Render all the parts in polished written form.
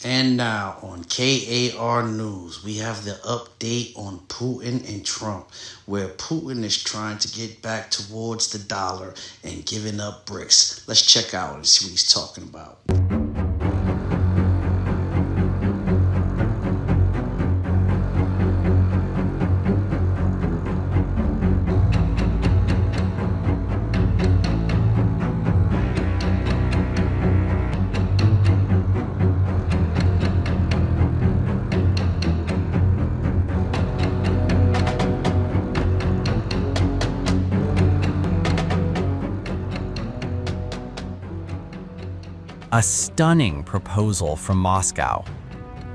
And now on KAR News, we have the update on Putin and Trump, where Putin is trying to get back towards the dollar and giving up BRICS. Let's check out and see what he's talking about. A stunning proposal from Moscow.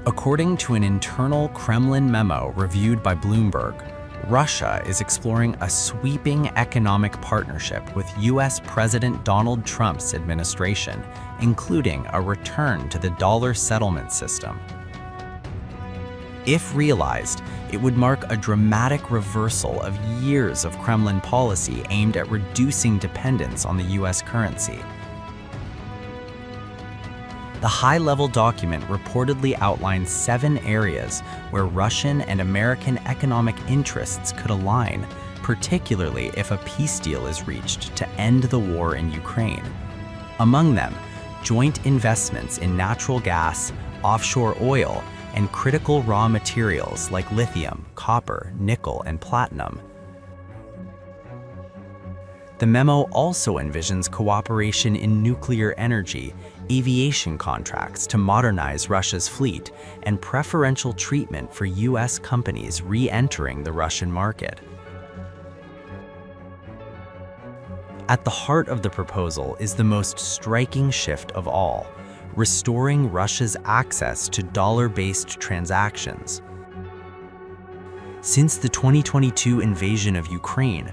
According to an internal Kremlin memo reviewed by Bloomberg, Russia is exploring a sweeping economic partnership with US President Donald Trump's administration, including a return to the dollar settlement system. If realized, it would mark a dramatic reversal of years of Kremlin policy aimed at reducing dependence on the US currency. The high-level document reportedly outlines 7 areas where Russian and American economic interests could align, particularly if a peace deal is reached to end the war in Ukraine. Among them, joint investments in natural gas, offshore oil, and critical raw materials like lithium, copper, nickel, and platinum. The memo also envisions cooperation in nuclear energy, aviation contracts to modernize Russia's fleet, and preferential treatment for US companies re-entering the Russian market. At the heart of the proposal is the most striking shift of all, restoring Russia's access to dollar-based transactions. Since the 2022 invasion of Ukraine,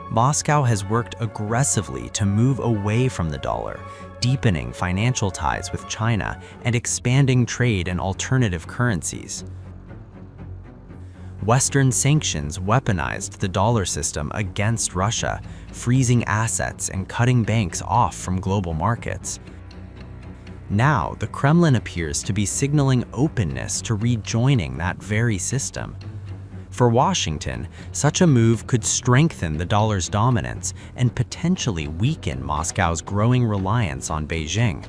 Moscow has worked aggressively to move away from the dollar, deepening financial ties with China and expanding trade in alternative currencies. Western sanctions weaponized the dollar system against Russia, freezing assets and cutting banks off from global markets. Now, the Kremlin appears to be signaling openness to rejoining that very system. For Washington, such a move could strengthen the dollar's dominance and potentially weaken Moscow's growing reliance on Beijing.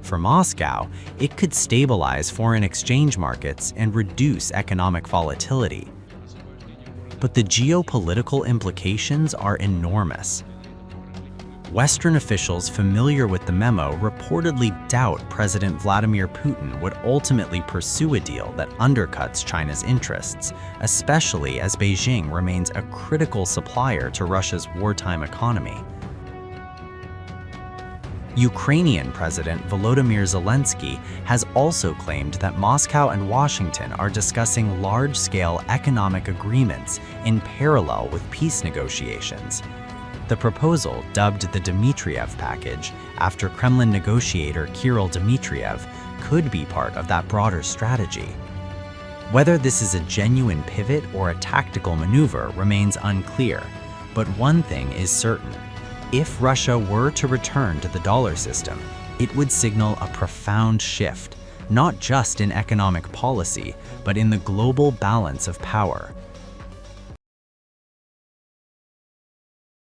For Moscow, it could stabilize foreign exchange markets and reduce economic volatility. But the geopolitical implications are enormous. Western officials familiar with the memo reportedly doubt President Vladimir Putin would ultimately pursue a deal that undercuts China's interests, especially as Beijing remains a critical supplier to Russia's wartime economy. Ukrainian President Volodymyr Zelensky has also claimed that Moscow and Washington are discussing large-scale economic agreements in parallel with peace negotiations. The proposal, dubbed the Dmitriev package, after Kremlin negotiator Kirill Dmitriev, could be part of that broader strategy. Whether this is a genuine pivot or a tactical maneuver remains unclear, but one thing is certain. If Russia were to return to the dollar system, it would signal a profound shift, not just in economic policy, but in the global balance of power.